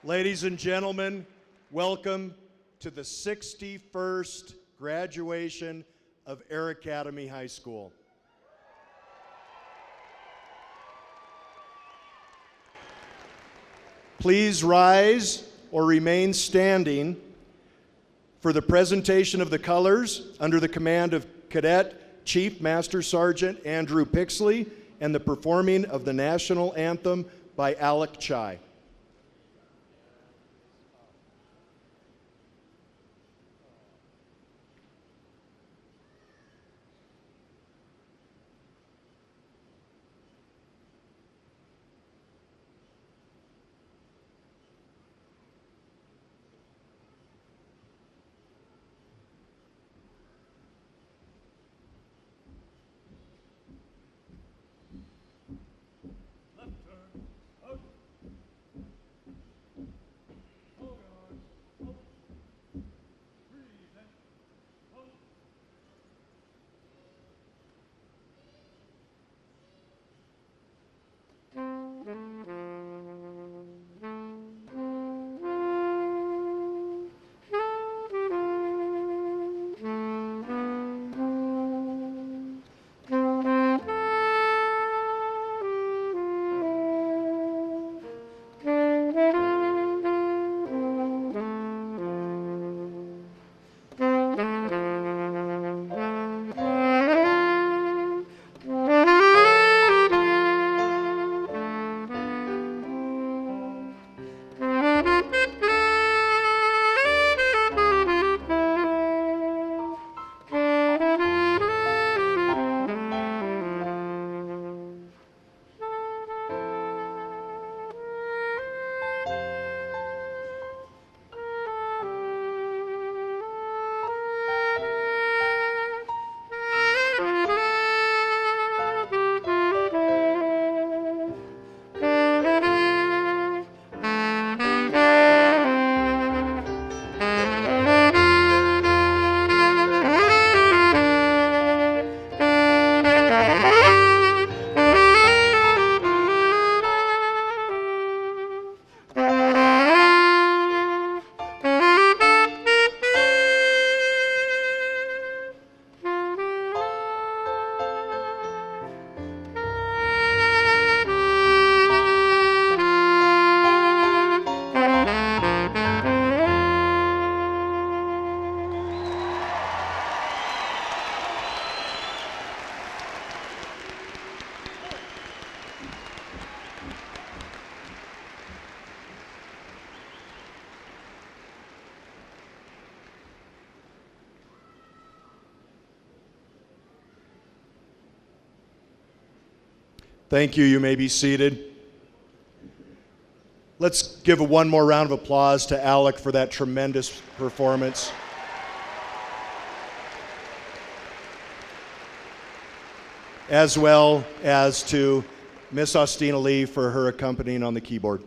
Ladies and gentlemen, welcome to the 61st graduation of Air Academy High School. Please rise or remain standing for the presentation of the colors under the command of Cadet Chief Master Sergeant Andrew Pixley and the performing of the national anthem by Alec Chai. Thank you. You may be seated. Let's give one more round of applause to Alec for that tremendous performance. As well as to Miss Austina Lee for her accompanying on the keyboard.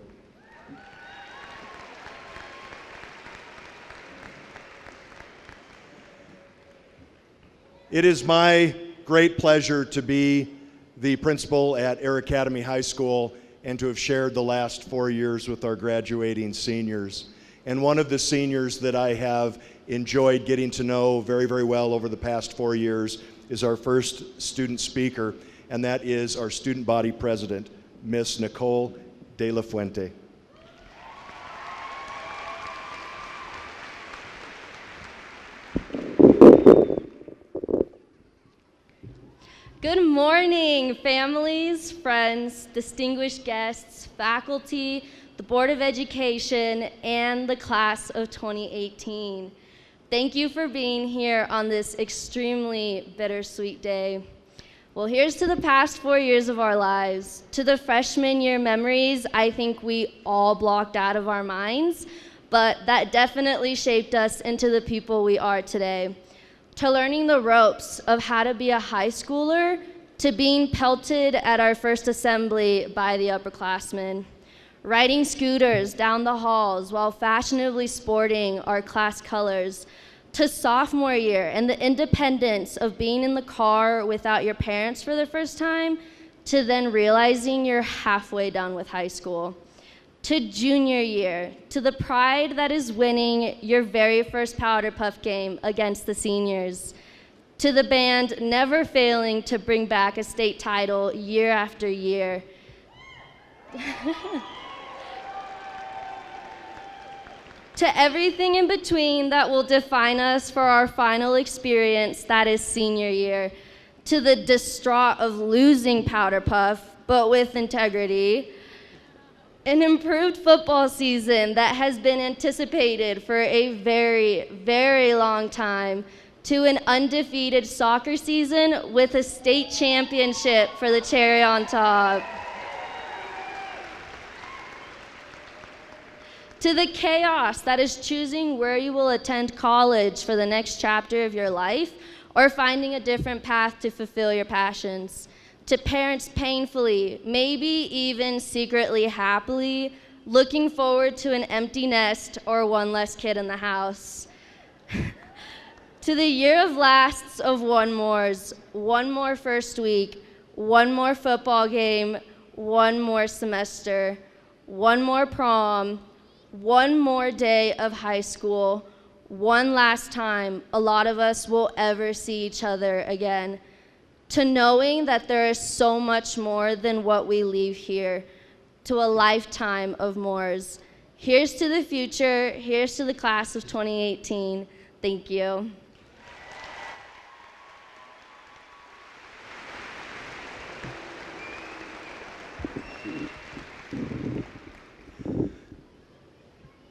It is my great pleasure to be the principal at Air Academy High School and to have shared the last 4 years with our graduating seniors. And one of the seniors that I have enjoyed getting to know very, very well over the past 4 years is our first student speaker, and that is our student body president, Miss Nicole De La Fuente. Good morning, families, friends, distinguished guests, faculty, the Board of Education, and the class of 2018. Thank you for being here on this extremely bittersweet day. Well, here's to the past 4 years of our lives. To the freshman year memories, I think we all blocked out of our minds, but that definitely shaped us into the people we are today. To learning the ropes of how to be a high schooler, to being pelted at our first assembly by the upperclassmen, riding scooters down the halls while fashionably sporting our class colors, to sophomore year and the independence of being in the car without your parents for the first time, to then realizing you're halfway done with high school. to junior year, to the pride that is winning your very first Powder Puff game against the seniors, to the band never failing to bring back a state title year after year. To everything in between that will define us for our final experience, that is senior year. To the distraught of losing Powder Puff, but with integrity. An improved football season that has been anticipated for a very, very long time. To an undefeated soccer season with a state championship for the cherry on top. To the chaos that is choosing where you will attend college for the next chapter of your life or finding a different path to fulfill your passions. To parents painfully, maybe even secretly happily, looking forward to an empty nest or one less kid in the house. To the year of lasts of one mores, one more first week, one more football game, one more semester, one more prom, one more day of high school, one last time a lot of us will ever see each other again. To knowing that there is so much more than what we leave here, to a lifetime of mores. Here's to the future, here's to the class of 2018. Thank you.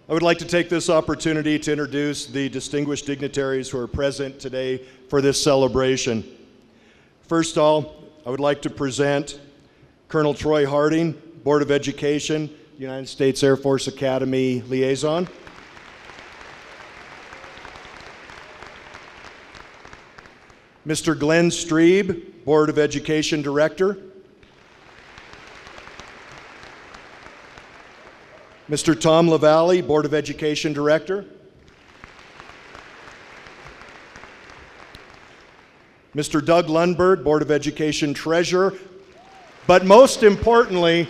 I would like to take this opportunity to introduce the distinguished dignitaries who are present today for this celebration. First of all, I would like to present Colonel Troy Harding, Board of Education, United States Air Force Academy Liaison. Mr. Glenn Strebe, Board of Education Director. Mr. Tom LaValle, Board of Education Director. Mr. Doug Lundberg, Board of Education Treasurer, but most importantly,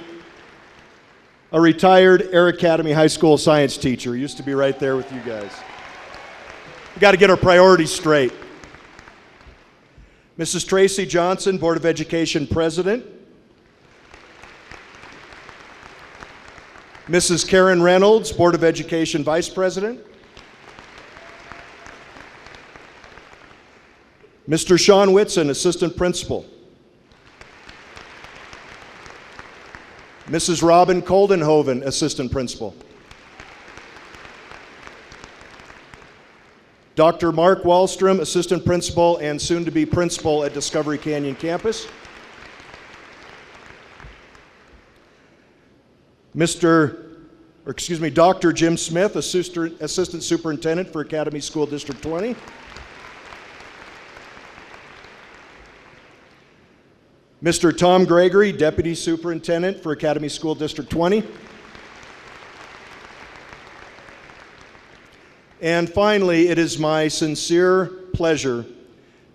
a retired Air Academy High School science teacher. Used to be right there with you guys. We got to get our priorities straight. Mrs. Tracy Johnson, Board of Education President. Mrs. Karen Reynolds, Board of Education Vice President. Mr. Sean Whitson, Assistant Principal. Mrs. Robin Coldenhoven, Assistant Principal. Dr. Mark Wallstrom, Assistant Principal and soon-to-be Principal at Discovery Canyon Campus. Dr. Jim Smith, Assistant Superintendent for Academy School District 20. Mr. Tom Gregory, Deputy Superintendent for Academy School District 20. And finally, it is my sincere pleasure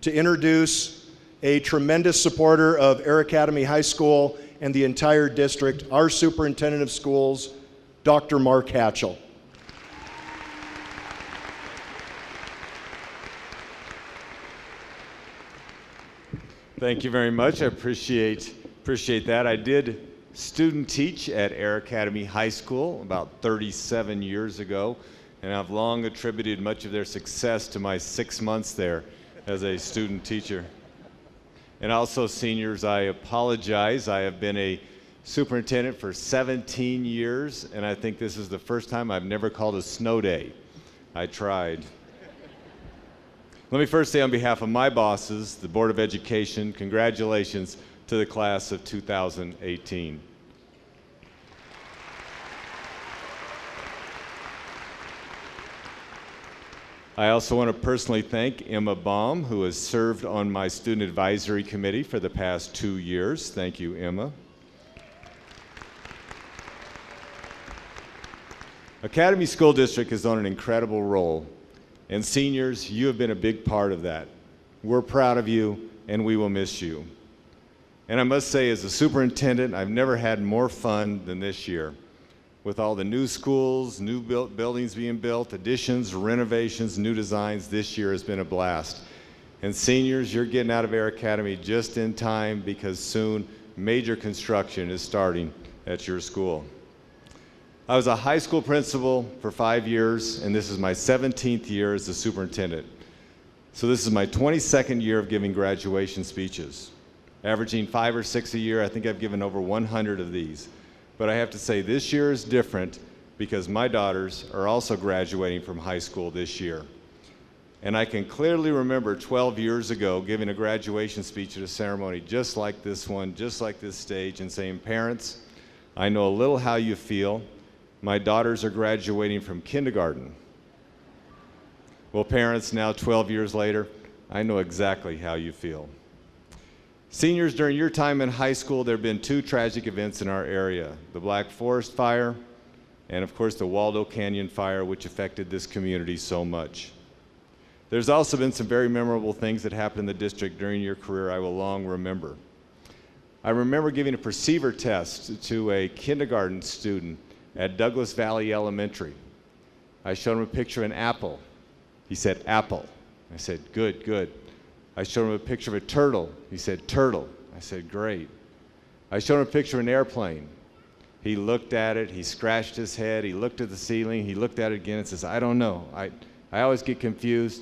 to introduce a tremendous supporter of Air Academy High School and the entire district, our Superintendent of Schools, Dr. Mark Hatchell. Thank you very much. I appreciate that. I did student teach at Air Academy High School about 37 years ago, and I've long attributed much of their success to my 6 months there as a student teacher. And also, seniors, I apologize. I have been a superintendent for 17 years, and I think this is the first time I've never called a snow day. I tried. Let me first say on behalf of my bosses, the Board of Education, congratulations to the class of 2018. I also want to personally thank Emma Baum, who has served on my student advisory committee for the past 2 years. Thank you, Emma. Academy School District is on an incredible roll, and seniors, you have been a big part of that. We're proud of you, and we will miss you. And I must say, as a superintendent, I've never had more fun than this year. With all the new schools, new buildings being built, additions, renovations, new designs, this year has been a blast. And seniors, you're getting out of Air Academy just in time because soon major construction is starting at your school. I was a high school principal for 5 years, and this is my 17th year as a superintendent. So this is my 22nd year of giving graduation speeches. Averaging 5 or 6 a year, I think I've given over 100 of these. But I have to say this year is different because my daughters are also graduating from high school this year. And I can clearly remember 12 years ago giving a graduation speech at a ceremony just like this one, just like this stage, and saying, "Parents, I know a little how you feel. My daughters are graduating from kindergarten." Well, parents, now 12 years later, I know exactly how you feel. Seniors, during your time in high school, there have been 2 tragic events in our area: the Black Forest Fire and, of course, the Waldo Canyon Fire, which affected this community so much. There's also been some very memorable things that happened in the district during your career I will long remember. I remember giving a perceiver test to a kindergarten student at Douglas Valley Elementary. I showed him a picture of an apple. He said, "Apple." I said, "Good, good." I showed him a picture of a turtle. He said, "Turtle." I said, "Great." I showed him a picture of an airplane. He looked at it, he scratched his head, he looked at the ceiling, he looked at it again and says, "I don't know. I always get confused,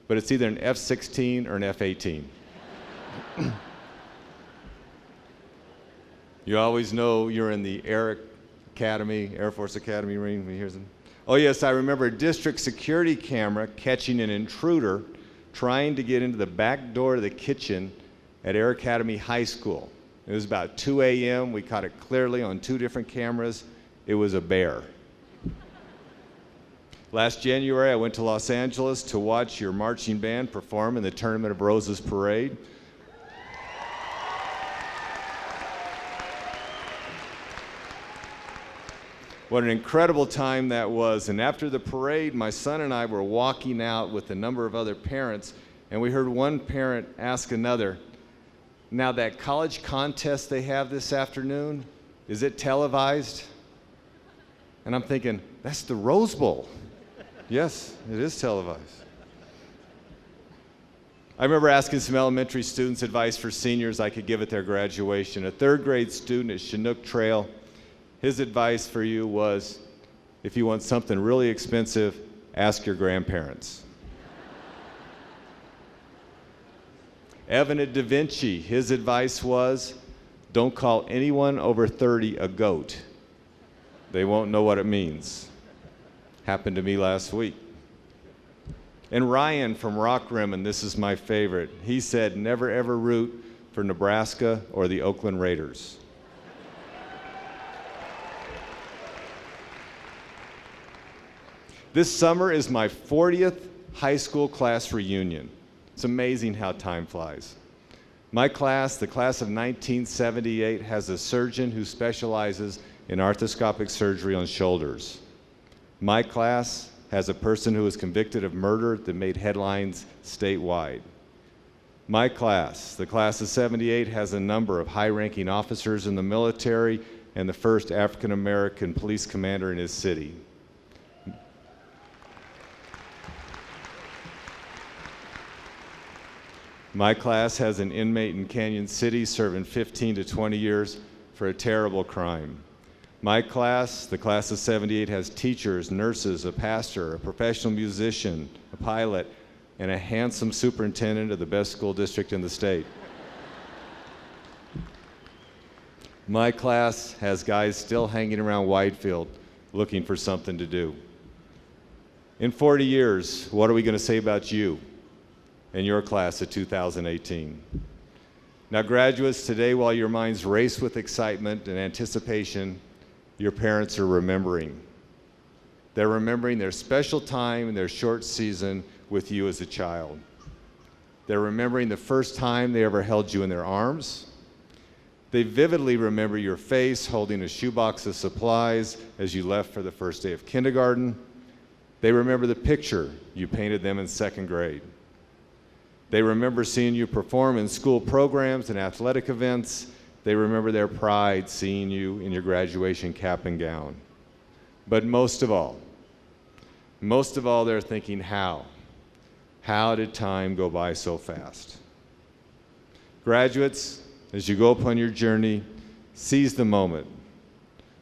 but it's either an F-16 or an F-18. You always know you're in the Air Academy, Air Force Academy ring when you hear them. Oh yes, I remember a district security camera catching an intruder trying to get into the back door of the kitchen at Air Academy High School. It was about 2 a.m. We caught it clearly on 2 different cameras. It was a bear. Last January, I went to Los Angeles to watch your marching band perform in the Tournament of Roses parade. What an incredible time that was. And after the parade, my son and I were walking out with a number of other parents, and we heard one parent ask another, "Now that college contest they have this afternoon, is it televised?" And I'm thinking, that's the Rose Bowl. Yes, it is televised. I remember asking some elementary students advice for seniors I could give at their graduation. A 3rd grade student at Chinook Trail, his advice for you was, if you want something really expensive, ask your grandparents. Evan at Da Vinci, his advice was, don't call anyone over 30 a goat. They won't know what it means. Happened to me last week. And Ryan from Rock Rim, and this is my favorite, he said, never ever root for Nebraska or the Oakland Raiders. This summer is my 40th high school class reunion. It's amazing how time flies. My class, the class of 1978, has a surgeon who specializes in arthroscopic surgery on shoulders. My class has a person who was convicted of murder that made headlines statewide. My class, the class of 78, has a number of high-ranking officers in the military and the first African-American police commander in his city. My class has an inmate in Canyon City serving 15 to 20 years for a terrible crime. My class, the class of 78, has teachers, nurses, a pastor, a professional musician, a pilot, and a handsome superintendent of the best school district in the state. My class has guys still hanging around Whitefield looking for something to do. In 40 years, what are we going to say about you and your class of 2018? Now, graduates, today, while your minds race with excitement and anticipation, your parents are remembering. They're remembering their special time and their short season with you as a child. They're remembering the first time they ever held you in their arms. They vividly remember your face holding a shoebox of supplies as you left for the first day of kindergarten. They remember the picture you painted them in 2nd grade. They remember seeing you perform in school programs and athletic events. They remember their pride seeing you in your graduation cap and gown. But most of all, they're thinking, how? How did time go by so fast? Graduates, as you go upon your journey, seize the moment.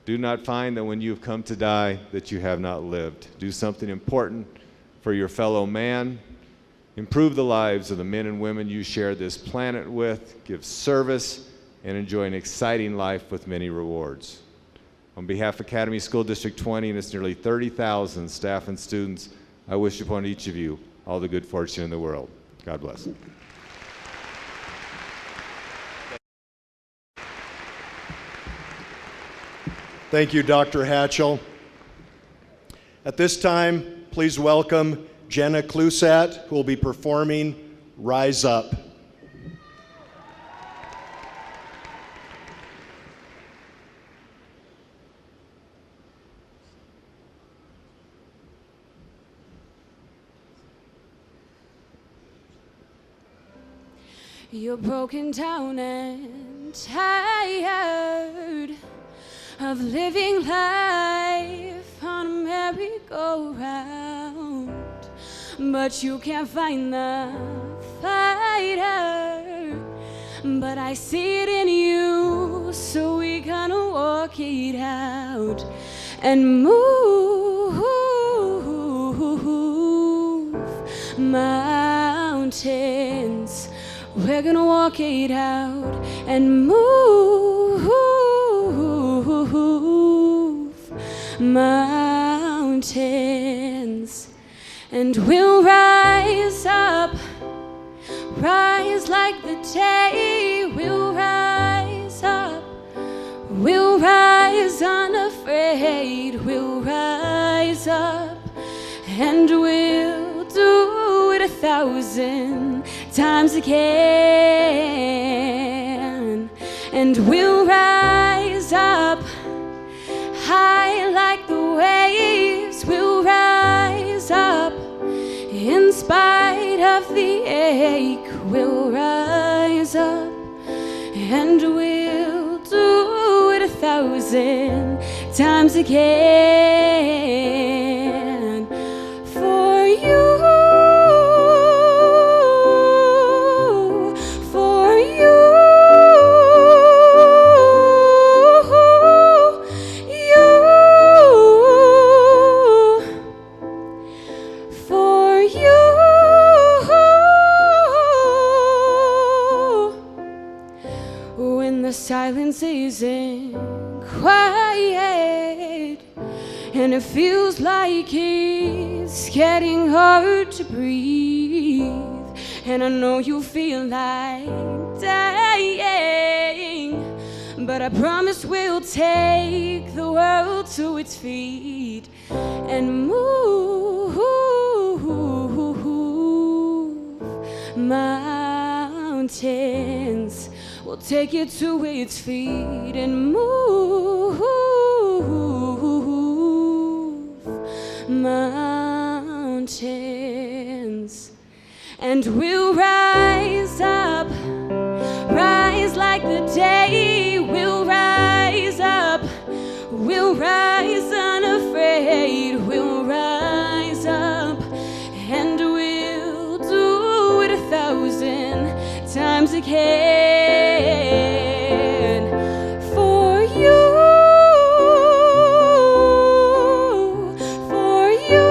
Do not find that when you have come to die that you have not lived. Do something important for your fellow man. Improve the lives of the men and women you share this planet with. Give service and enjoy an exciting life with many rewards. On behalf of Academy School District 20 and its nearly 30,000 staff and students, I wish upon each of you all the good fortune in the world. God bless. Thank you, Dr. Hatchell. At this time, please welcome Jenna Clusat, who will be performing Rise Up. You're broken down and tired of living life on a merry-go-round, but you can't find the fighter. But I see it in you, so we gonna walk it out and move mountains. We're gonna walk it out and move mountains. And we'll rise up, rise like the day. We'll rise up, we'll rise unafraid. We'll rise up and we'll do it 1,000 times again. And we'll rise up high like the waves. We'll rise up in spite of the ache. We'll rise up and we'll do it 1,000 times again. For you, silence isn't quiet and it feels like it's getting hard to breathe, and I know you feel like dying, but I promise we'll take the world to its feet and move mountains. We'll take it to its feet and move mountains. And we'll rise up, rise like the day. We'll rise up, we'll rise unafraid. We'll rise up and we'll do it 1,000 times again. For you, for you,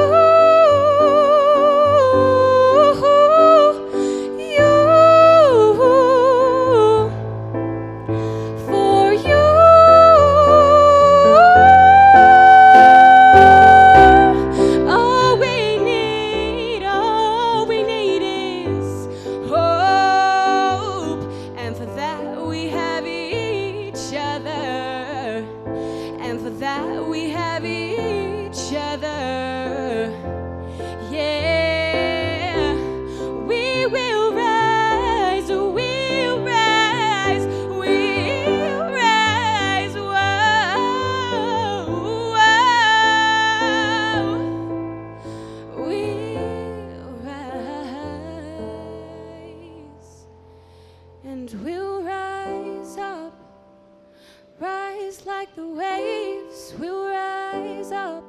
you, for you. All we need is hope, and for that we have each other, and for that we have each other. Yeah, we will rise, we'll rise, we'll rise. Whoa, whoa. We'll rise, and we'll rise up, rise like the waves. We'll rise rise up.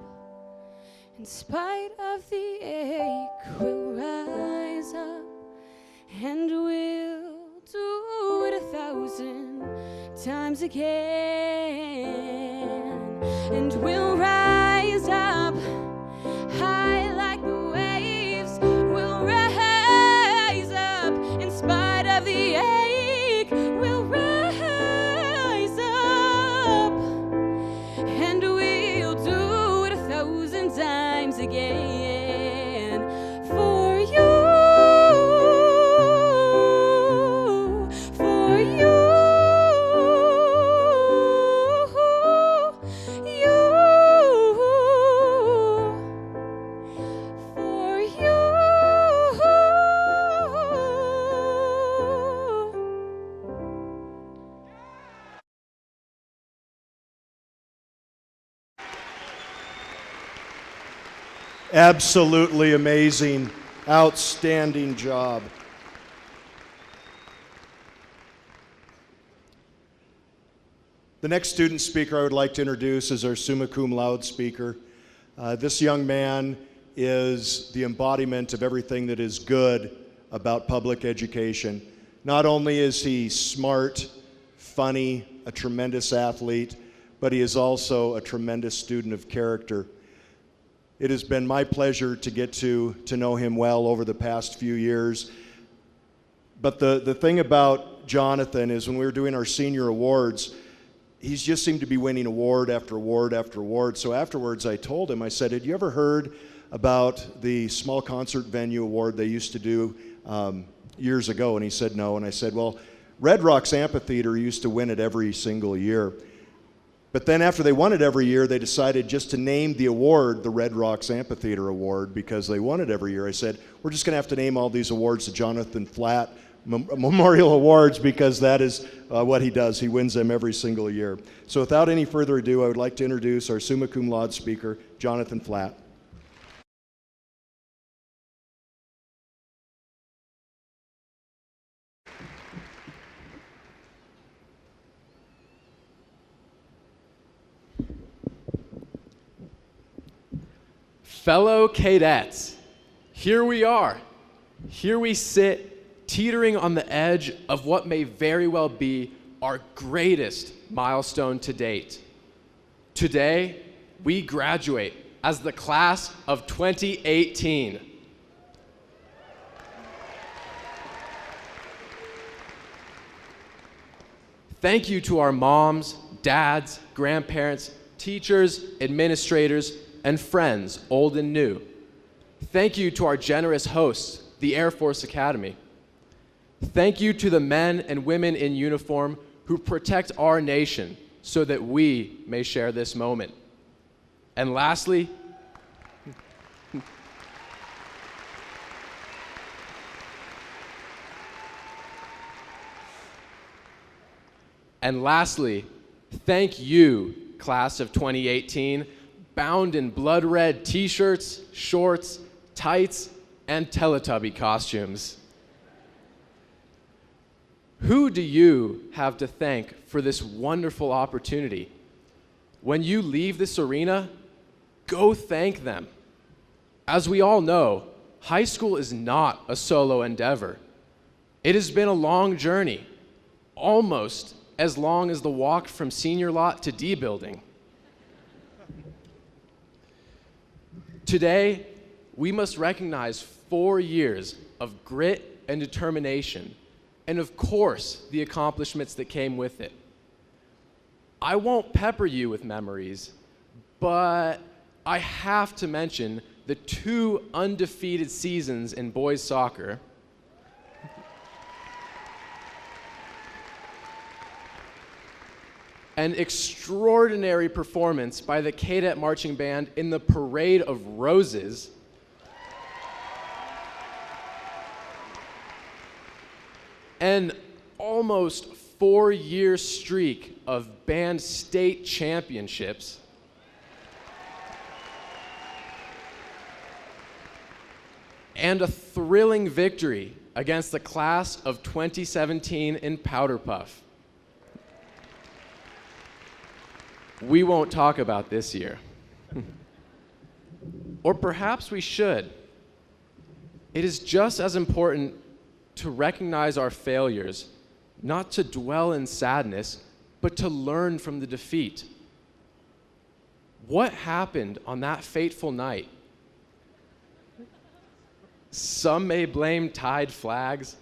In spite of the ache, we'll rise up. And we'll do it 1,000 times again. And we'll rise up high like the waves. We'll rise up in spite of the ache. We'll rise up. And we'll do it 1,000 times again for you. Absolutely amazing, outstanding job. The next student speaker I would like to introduce is our summa cum laude speaker. This young man is the embodiment of everything that is good about public education. Not only is he smart, funny, a tremendous athlete, but he is also a tremendous student of character. It has been my pleasure to get to know him well over the past few years. But the thing about Jonathan is when we were doing our senior awards, he's just seemed to be winning award after award after award. So afterwards I told him, I said, had you ever heard about the small concert venue award they used to do years ago? And he said no. And I said, well, Red Rocks Amphitheater used to win it every single year. But then after they won it every year, they decided just to name the award the Red Rocks Amphitheater Award because they won it every year. I said, we're just going to have to name all these awards the Jonathan Flatt Memorial Awards because that is what he does. He wins them every single year. So without any further ado, I would like to introduce our summa cum laude speaker, Jonathan Flatt. Fellow cadets, here we are. Here we sit, teetering on the edge of what may very well be our greatest milestone to date. Today, we graduate as the class of 2018. Thank you to our moms, dads, grandparents, teachers, administrators, and friends, old and new. Thank you to our generous hosts, the Air Force Academy. Thank you to the men and women in uniform who protect our nation so that we may share this moment. And lastly, thank you, class of 2018, bound in blood red t-shirts, shorts, tights, and Teletubby costumes. Who do you have to thank for this wonderful opportunity? When you leave this arena, go thank them. As we all know, high school is not a solo endeavor. It has been a long journey, almost as long as the walk from senior lot to D building. Today, we must recognize 4 years of grit and determination, and of course, the accomplishments that came with it. I won't pepper you with memories, but I have to mention the 2 undefeated seasons in boys soccer, an extraordinary performance by the Cadet Marching Band in the Parade of Roses, an almost 4-year streak of band state championships, and a thrilling victory against the class of 2017 in Powder Puff. We won't talk about this year. Or perhaps we should. It is just as important to recognize our failures, not to dwell in sadness, but to learn from the defeat. What happened on that fateful night? Some may blame tied flags,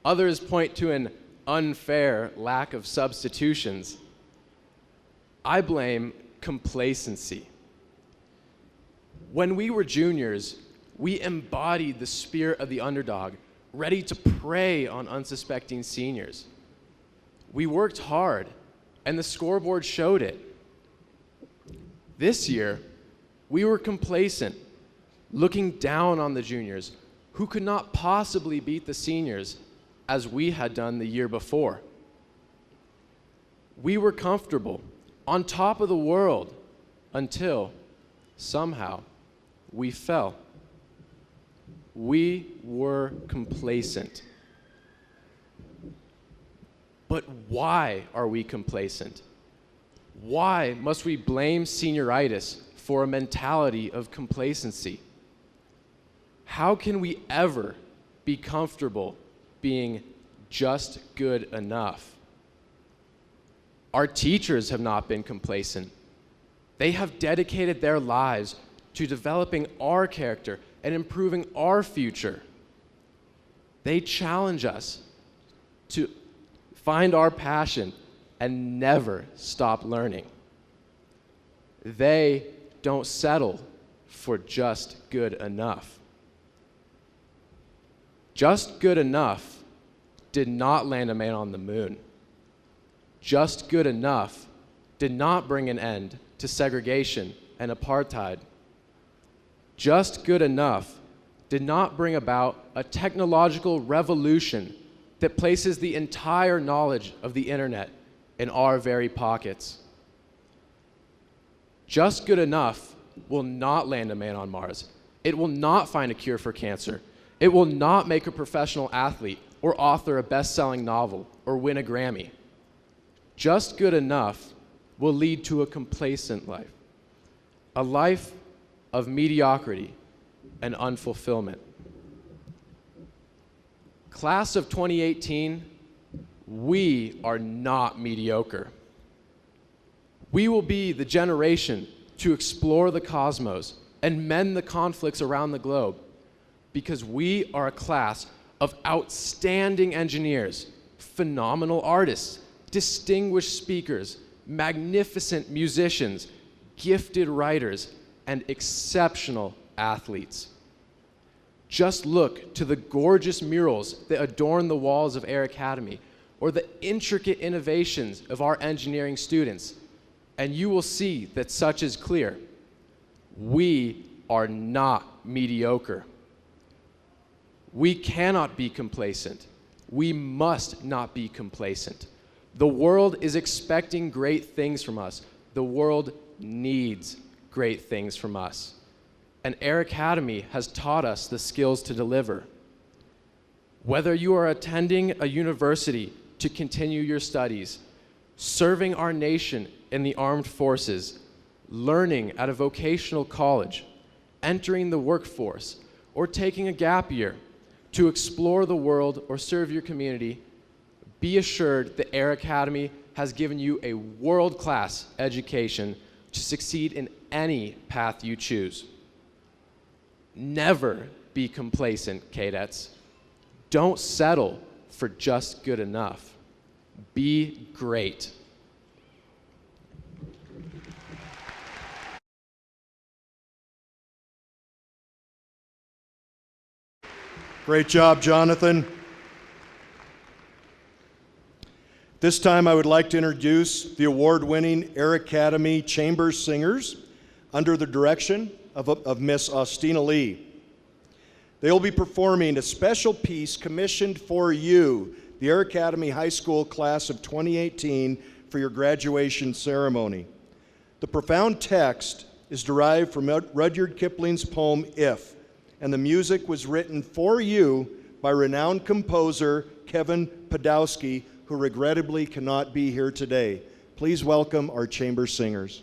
others point to an unfair lack of substitutions. I blame complacency. When we were juniors, we embodied the spirit of the underdog, ready to prey on unsuspecting seniors. We worked hard, and the scoreboard showed it. This year, we were complacent, looking down on the juniors, who could not possibly beat the seniors as we had done the year before. We were comfortable, on top of the world, until somehow we fell. We were complacent. But why are we complacent? Why must we blame senioritis for a mentality of complacency? How can we ever be comfortable being just good enough? Our teachers have not been complacent. They have dedicated their lives to developing our character and improving our future. They challenge us to find our passion and never stop learning. They don't settle for just good enough. Just good enough did not land a man on the moon. Just good enough did not bring an end to segregation and apartheid. Just good enough did not bring about a technological revolution that places the entire knowledge of the internet in our very pockets. Just good enough will not land a man on Mars. It will not find a cure for cancer. It will not make a professional athlete or author a best-selling novel or win a Grammy. Just good enough will lead to a complacent life, a life of mediocrity and unfulfillment. Class of 2018, we are not mediocre. We will be the generation to explore the cosmos and mend the conflicts around the globe, because we are a class of outstanding engineers, phenomenal artists, distinguished speakers, magnificent musicians, gifted writers, and exceptional athletes. Just look to the gorgeous murals that adorn the walls of Air Academy, or the intricate innovations of our engineering students, and you will see that such is clear. We are not mediocre. We cannot be complacent. We must not be complacent. The world is expecting great things from us. The world needs great things from us. And Air Academy has taught us the skills to deliver. Whether you are attending a university to continue your studies, serving our nation in the armed forces, learning at a vocational college, entering the workforce, or taking a gap year to explore the world or serve your community, be assured that Air Academy has given you a world-class education to succeed in any path you choose. Never be complacent, cadets. Don't settle for just good enough. Be great. Great job, Jonathan. This time I would like to introduce the award-winning Air Academy Chamber Singers under the direction of Miss Austina Lee. They will be performing a special piece commissioned for you, the Air Academy High School class of 2018, for your graduation ceremony. The profound text is derived from Rudyard Kipling's poem, If, and the music was written for you by renowned composer Kevin Podowski, who regrettably cannot be here today. Please welcome our chamber singers.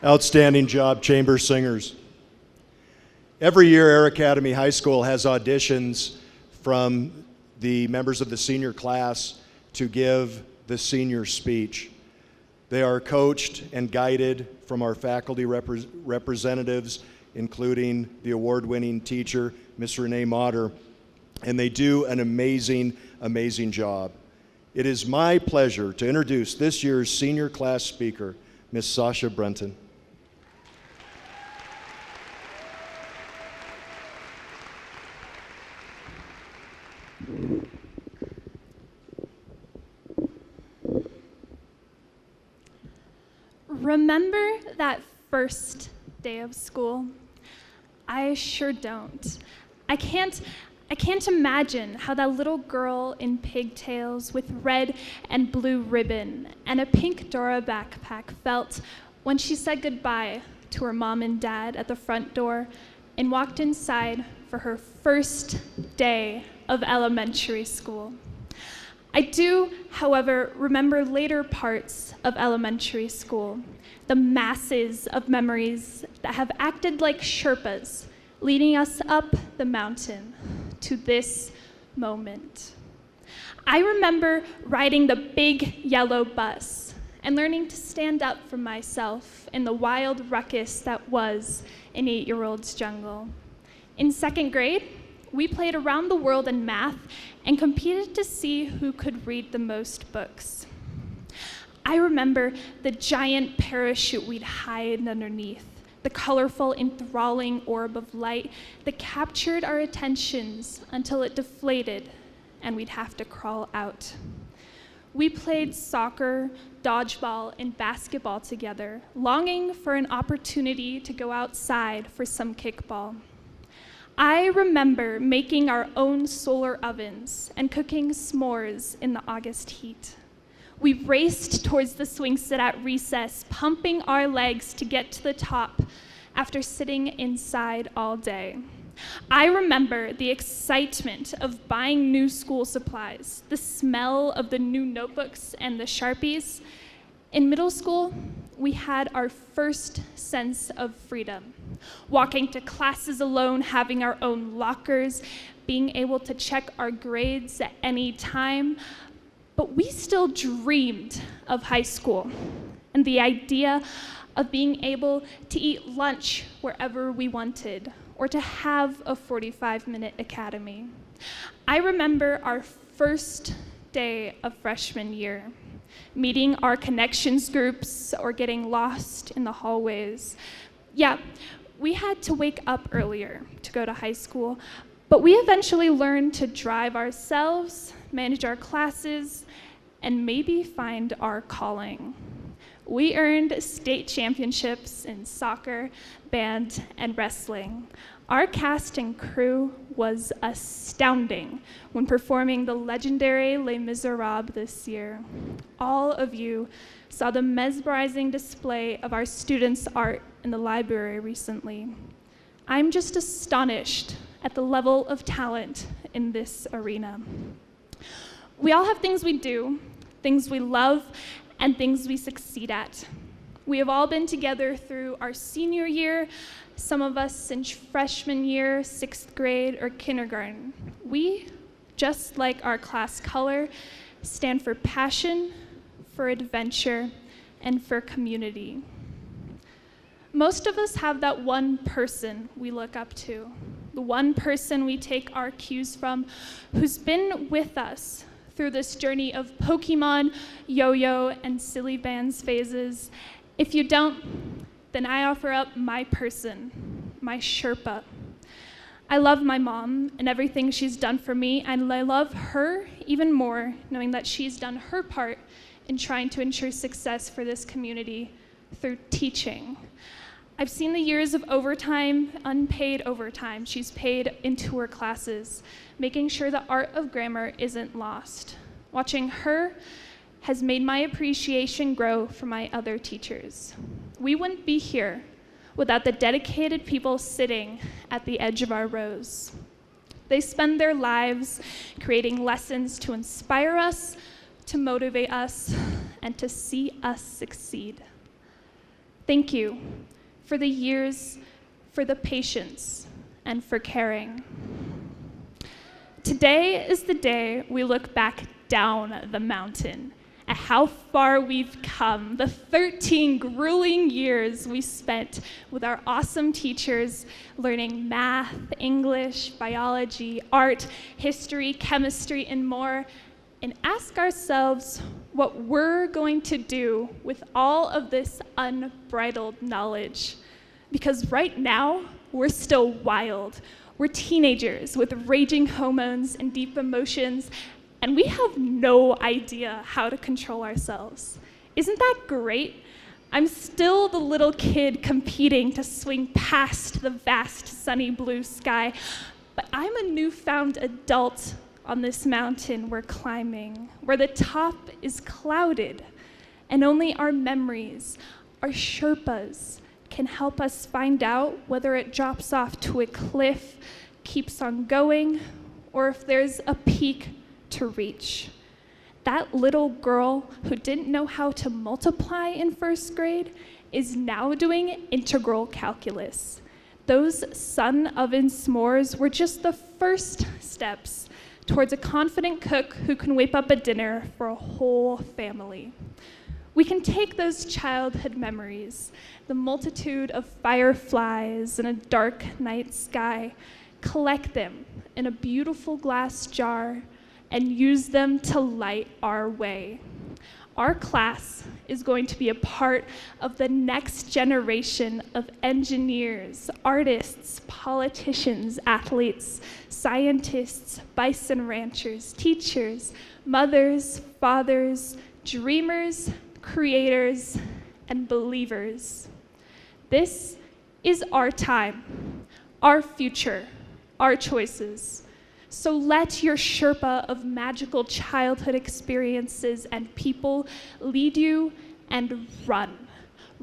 Outstanding job, chamber singers. Every year, Air Academy High School has auditions from the members of the senior class to give the senior speech. They are coached and guided from our faculty representatives including the award-winning teacher, Miss Renee Motter, and they do an amazing, amazing job. It is my pleasure to introduce this year's senior class speaker, Miss Sasha Brenton. Remember that first day of school? I sure don't. I can't imagine how that little girl in pigtails with red and blue ribbon and a pink Dora backpack felt when she said goodbye to her mom and dad at the front door and walked inside for her first day of elementary school. I do, however, remember later parts of elementary school, the masses of memories that have acted like Sherpas, leading us up the mountain to this moment. I remember riding the big yellow bus and learning to stand up for myself in the wild ruckus that was an 8-year-old's jungle. In 2nd grade, we played around the world in math and competed to see who could read the most books. I remember the giant parachute we'd hide underneath, the colorful, enthralling orb of light that captured our attentions until it deflated and we'd have to crawl out. We played soccer, dodgeball, and basketball together, longing for an opportunity to go outside for some kickball. I remember making our own solar ovens and cooking s'mores in the August heat. We raced towards the swing set at recess, pumping our legs to get to the top after sitting inside all day. I remember the excitement of buying new school supplies, the smell of the new notebooks and the Sharpies. In middle school, we had our first sense of freedom, walking to classes alone, having our own lockers, being able to check our grades at any time. But we still dreamed of high school and the idea of being able to eat lunch wherever we wanted or to have a 45-minute academy. I remember our first day of freshman year, meeting our connections groups or getting lost in the hallways. Yeah, we had to wake up earlier to go to high school, but we eventually learned to drive ourselves, manage our classes, and maybe find our calling. We earned state championships in soccer, band, and wrestling. Our cast and crew was astounding when performing the legendary Les Miserables this year. All of you saw the mesmerizing display of our students' art in the library recently. I'm just astonished at the level of talent in this arena. We all have things we do, things we love, and things we succeed at. We have all been together through our senior year, some of us since freshman year, 6th grade, or kindergarten. We, just like our class color, stand for passion, for adventure, and for community. Most of us have that one person we look up to, the one person we take our cues from, who's been with us through this journey of Pokemon, yo-yo, and silly bands phases. If you don't, then I offer up my person, my Sherpa. I love my mom and everything she's done for me, and I love her even more, knowing that she's done her part in trying to ensure success for this community through teaching. I've seen the years of overtime, unpaid overtime, she's paid into her classes, making sure the art of grammar isn't lost. Watching her has made my appreciation grow for my other teachers. We wouldn't be here without the dedicated people sitting at the edge of our rows. They spend their lives creating lessons to inspire us, to motivate us, and to see us succeed. Thank you for the years, for the patience, and for caring. Today is the day we look back down the mountain at how far we've come, the 13 grueling years we spent with our awesome teachers learning math, English, biology, art, history, chemistry, and more, and ask ourselves what we're going to do with all of this unbridled knowledge. Because right now, we're still wild. We're teenagers with raging hormones and deep emotions, and we have no idea how to control ourselves. Isn't that great? I'm still the little kid competing to swing past the vast sunny blue sky, but I'm a newfound adult on this mountain we're climbing, where the top is clouded, and only our memories, our Sherpas, can help us find out whether it drops off to a cliff, keeps on going, or if there's a peak to reach. That little girl who didn't know how to multiply in first grade is now doing integral calculus. Those sun oven s'mores were just the first steps towards a confident cook who can whip up a dinner for a whole family. We can take those childhood memories, the multitude of fireflies in a dark night sky, collect them in a beautiful glass jar, and use them to light our way. Our class is going to be a part of the next generation of engineers, artists, politicians, athletes, scientists, bison ranchers, teachers, mothers, fathers, dreamers, creators, and believers. This is our time, our future, our choices. So let your Sherpa of magical childhood experiences and people lead you and run.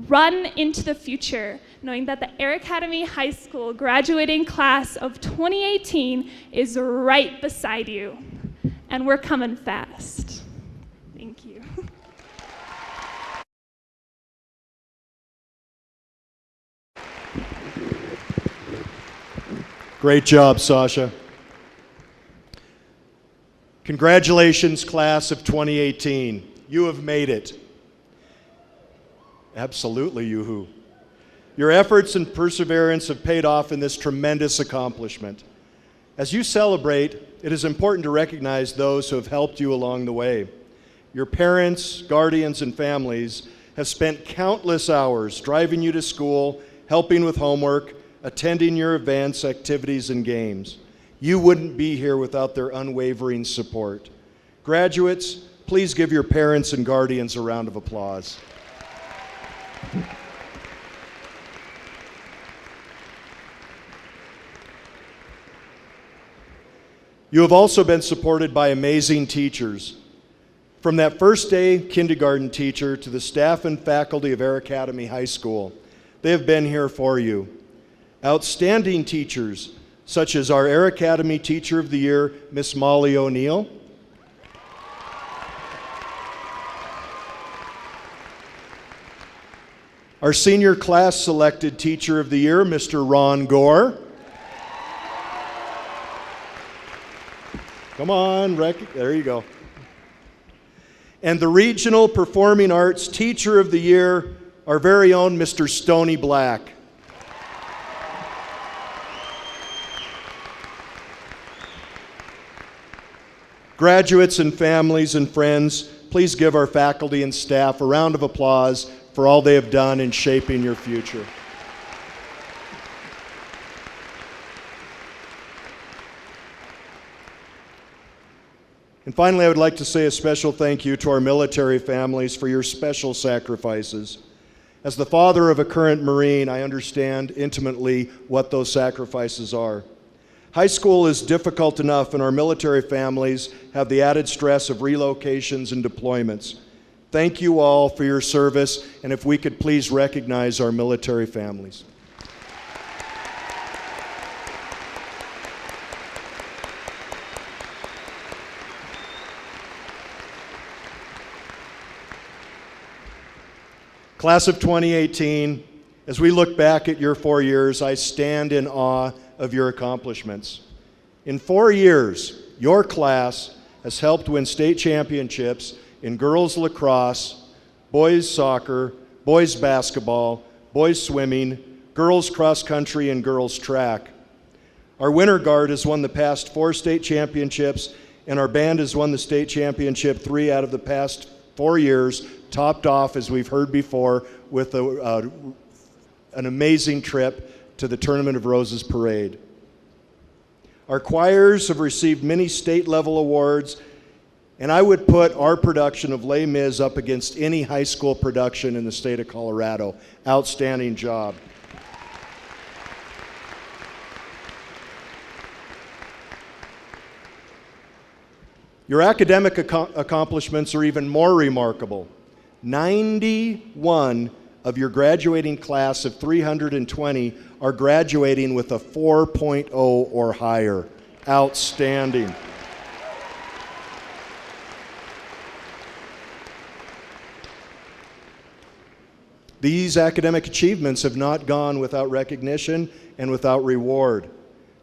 Run into the future, knowing that the Air Academy High School graduating class of 2018 is right beside you. And we're coming fast. Thank you. Great job, Sasha. Congratulations, class of 2018. You have made it. Absolutely, yoo-hoo. Your efforts and perseverance have paid off in this tremendous accomplishment. As you celebrate, it is important to recognize those who have helped you along the way. Your parents, guardians, and families have spent countless hours driving you to school, helping with homework, attending your events, activities, and games. You wouldn't be here without their unwavering support. Graduates, please give your parents and guardians a round of applause. You have also been supported by amazing teachers. From that first day kindergarten teacher to the staff and faculty of Air Academy High School, they have been here for you. Outstanding teachers, such as our Air Academy Teacher of the Year, Miss Molly O'Neill. Our senior class selected Teacher of the Year, Mr. Ron Gore. Come on, there you go. And the Regional Performing Arts Teacher of the Year, our very own Mr. Stoney Black. Graduates and families and friends, please give our faculty and staff a round of applause for all they have done in shaping your future. And finally, I would like to say a special thank you to our military families for your special sacrifices. As the father of a current Marine, I understand intimately what those sacrifices are. High school is difficult enough, and our military families have the added stress of relocations and deployments. Thank you all for your service, and if we could please recognize our military families. Class of 2018, as we look back at your 4 years, I stand in awe of your accomplishments. In 4 years, your class has helped win state championships in girls lacrosse, boys soccer, boys basketball, boys swimming, girls cross country, and girls track. Our winter guard has won the past 4 state championships, and our band has won the state championship 3 out of the past 4 years, topped off, as we've heard before, with an amazing trip to the Tournament of Roses parade. Our choirs have received many state-level awards, and I would put our production of Les Mis up against any high school production in the state of Colorado. Outstanding job. Your academic accomplishments are even more remarkable. 91 of your graduating class of 320 are graduating with a 4.0 or higher. Outstanding. These academic achievements have not gone without recognition and without reward.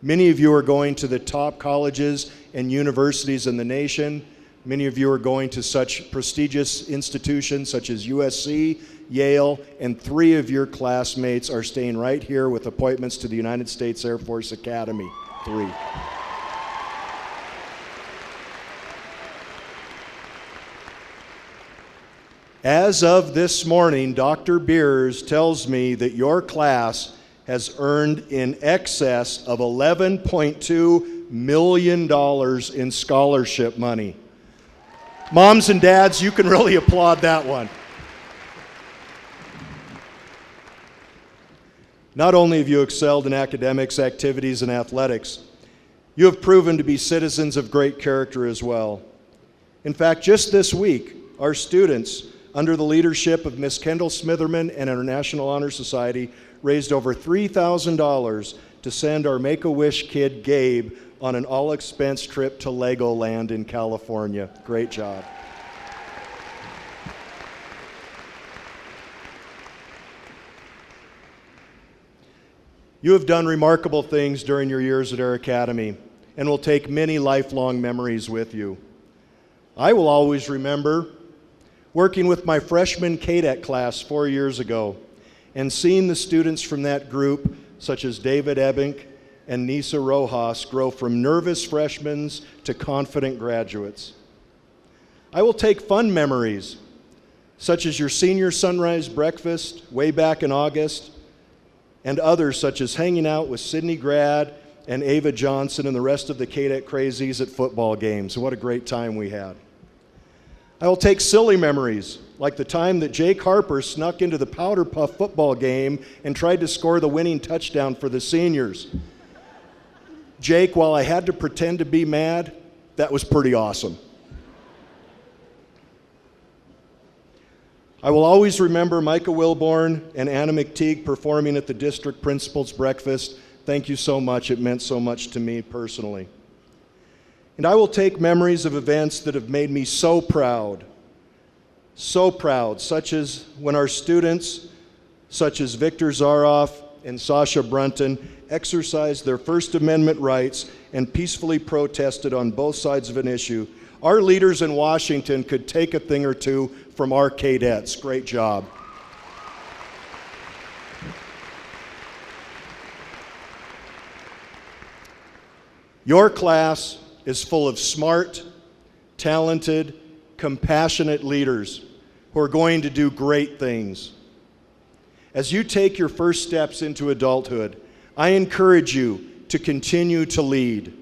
Many of you are going to the top colleges and universities in the nation. Many of you are going to such prestigious institutions such as USC, Yale, and 3 of your classmates are staying right here with appointments to the United States Air Force Academy. 3. As of this morning, Dr. Beers tells me that your class has earned in excess of $11.2 million in scholarship money. Moms and dads, you can really applaud that one. Not only have you excelled in academics, activities, and athletics, you have proven to be citizens of great character as well. In fact, just this week, our students, under the leadership of Miss Kendall Smitherman and our National Honor Society, raised over $3,000 to send our Make-A-Wish kid, Gabe, on an all-expense trip to Legoland in California. Great job. You have done remarkable things during your years at Air Academy and will take many lifelong memories with you. I will always remember working with my freshman cadet class 4 years ago and seeing the students from that group, such as David Ebbink and Nisa Rojas, grow from nervous freshmen to confident graduates. I will take fun memories, such as your senior sunrise breakfast way back in August, and others such as hanging out with Sydney Grad and Ava Johnson and the rest of the cadet crazies at football games. What a great time we had. I will take silly memories, like the time that Jake Harper snuck into the Powder Puff football game and tried to score the winning touchdown for the seniors. Jake, while I had to pretend to be mad, that was pretty awesome. I will always remember Micah Wilborn and Anna McTeague performing at the district principal's breakfast. Thank you so much. It meant so much to me personally. And I will take memories of events that have made me so proud, such as when our students, such as Victor Zaroff and Sasha Brunton, exercised their First Amendment rights and peacefully protested on both sides of an issue. Our leaders in Washington could take a thing or two from our cadets. Great job. Your class is full of smart, talented, compassionate leaders who are going to do great things. As you take your first steps into adulthood, I encourage you to continue to lead.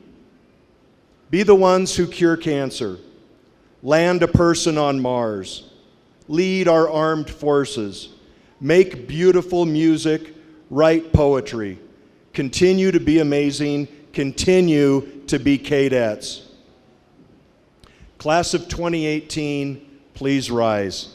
Be the ones who cure cancer, land a person on Mars, lead our armed forces, make beautiful music, write poetry, continue to be amazing, continue to be cadets. Class of 2018, please rise.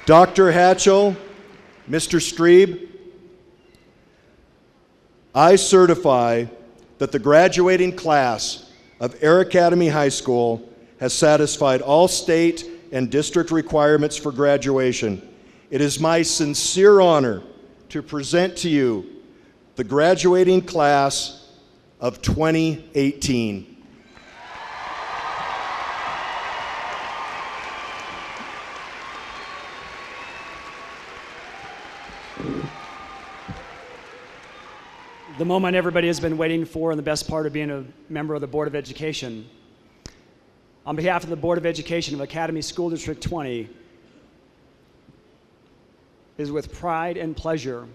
Dr. Hatchell, Mr. Strebe, I certify that the graduating class of Air Academy High School has satisfied all state and district requirements for graduation it is my sincere honor to present to you the graduating class of 2018. The moment everybody has been waiting for, and the best part of being a member of the Board of Education. On behalf of the Board of Education of Academy School District 20, it is with pride and pleasure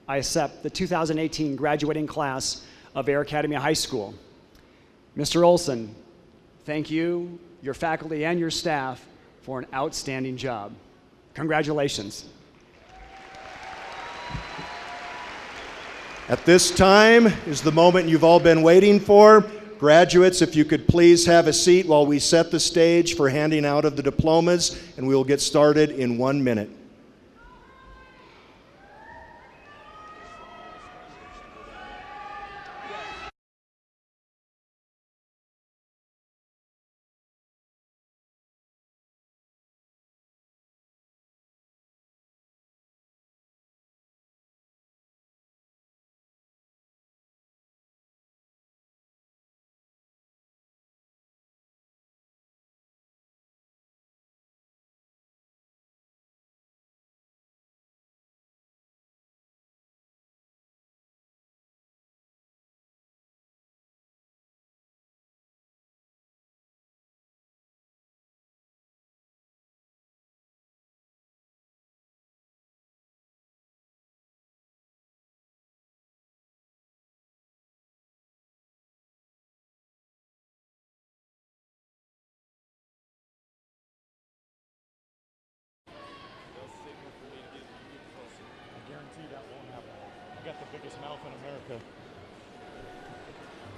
I accept the 2018 graduating class of Air Academy High School. Mr. Olson, thank you, your faculty, and your staff for an outstanding job. Congratulations. At this time is the moment you've all been waiting for. Graduates, if you could please have a seat while we set the stage for handing out of the diplomas, and we will get started in 1 minute. Biggest mouth in America.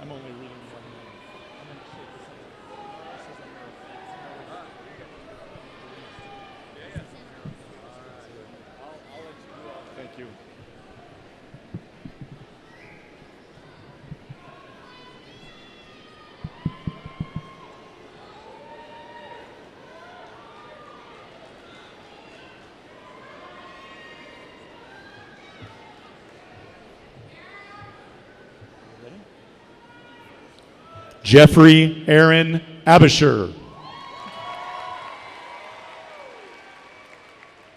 I'm only reading one name. I'm going to shake this up. This is America. I'll let you do all. Thank you. Jeffrey Aaron Abisher.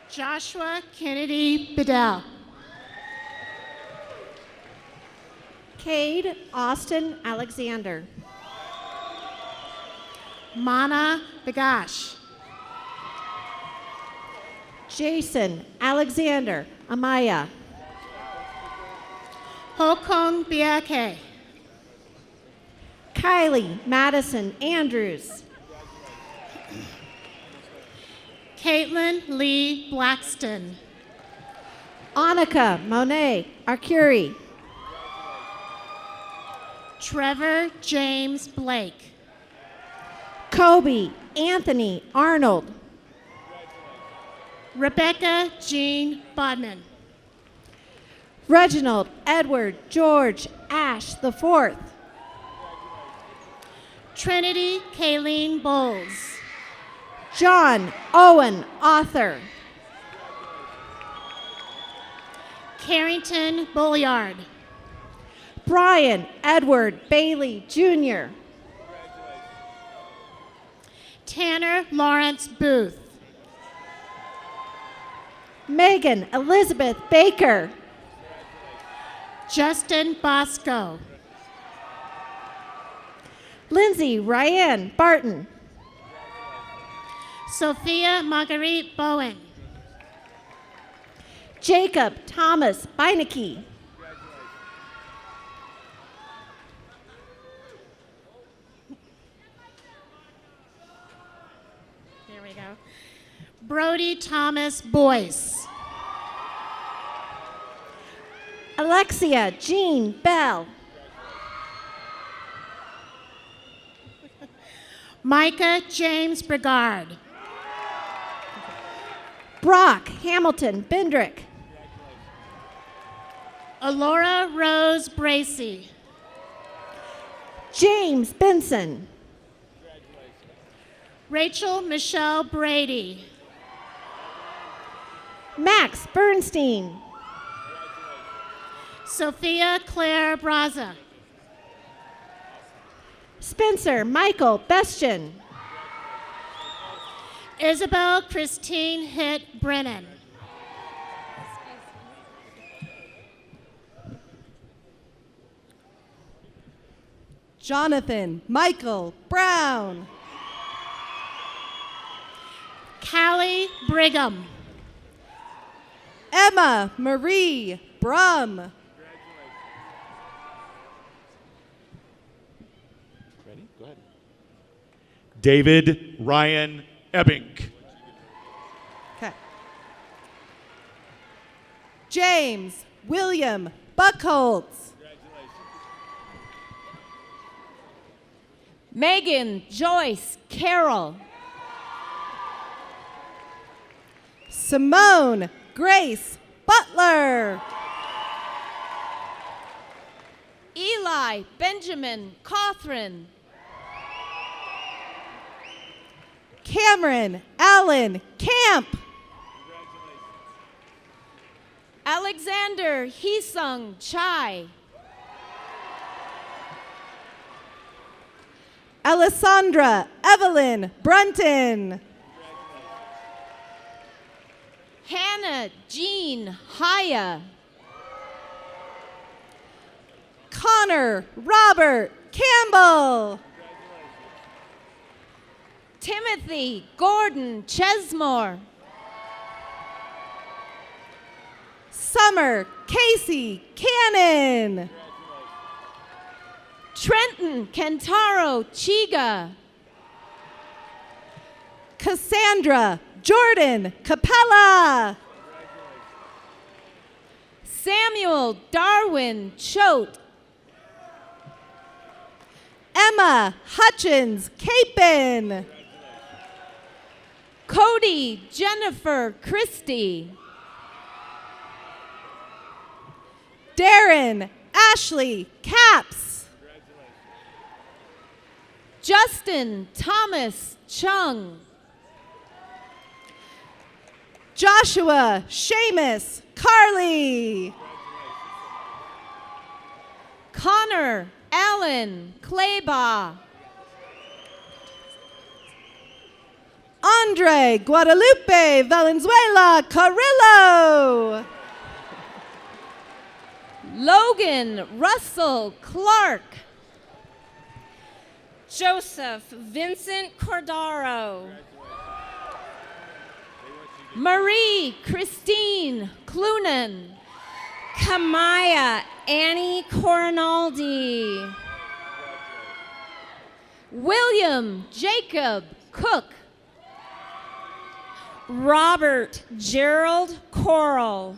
Joshua Kennedy Bedell. Cade Austin Alexander. Mana Bagash. Jason Alexander Amaya. Hokong Biake. Kylie Madison Andrews. Caitlin Lee Blackston. Annika Monet Arcuri. Trevor James Blake. Kobe Anthony Arnold. Rebecca Jean Bodman. Reginald Edward George Ash IV. Trinity Kayleen Bowles. John Owen Author. Carrington Bulliard. Brian Edward Bailey Jr. Tanner Lawrence Booth. Megan Elizabeth Baker. Justin Bosco. Lindsay Ryan Barton. Sophia Marguerite Bowen. Jacob Thomas Beinecke. There we go. Brody Thomas Boyce. Alexia Jean Bell. Micah James Brigard. Brock Hamilton Bendrick. Alora Rose Bracy. James Benson. Rachel Michelle Brady. Max Bernstein. Sophia Claire Braza. Spencer Michael Bestian. Isabel Christine Hitt Brennan. Jonathan Michael Brown. Callie Brigham. Emma Marie Brum. Ready? Go ahead. David Ryan Ebbing. Okay. James William Buckholtz. Megan Joyce Carroll. Simone Grace Butler. Eli Benjamin Cothran. Cameron Allen Camp. Alexander Heesung Chai. Alessandra Evelyn Brunton. Hannah Jean Haya. Connor Robert Campbell. Timothy Gordon Chesmore. Summer Casey Cannon. Trenton Kentaro Chiga. Cassandra Jordan Capella. Samuel Darwin Choate. Emma Hutchins Capon. Cody Jennifer Christie. Darren Ashley Caps. Justin Thomas Chung. Joshua Seamus Carley. Connor Allen Claybaugh. Andre Guadalupe Valenzuela Carrillo. Logan Russell Clark. Joseph Vincent Cordaro. Marie Christine Clunan. Kamaya Annie Corinaldi. William Jacob Cook. Robert Gerald Coral.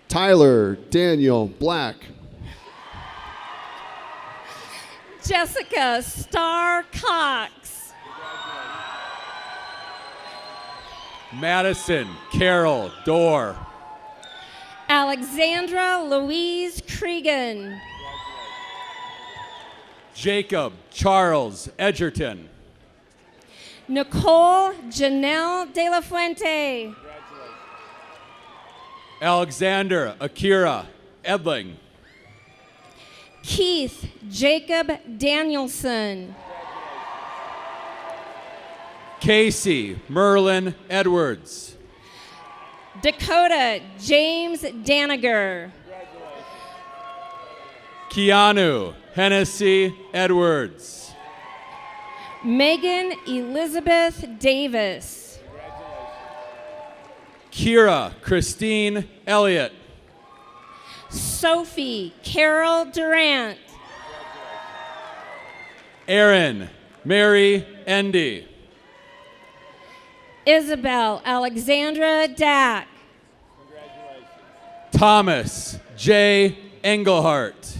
Tyler Daniel Black. Jessica Starr Cox. Madison Carol Dorr. Alexandra Louise Cregan. Jacob Charles Edgerton. Nicole Janelle De La Fuente. Alexander Akira Edling. Keith Jacob Danielson. Casey Merlin Edwards. Dakota James Daniger. Keanu Hennessy Edwards. Megan Elizabeth Davis. Kira Christine Elliott. Sophie Carol Durant. Aaron Mary Endy. Isabel Alexandra Dack. Thomas J. Engelhart.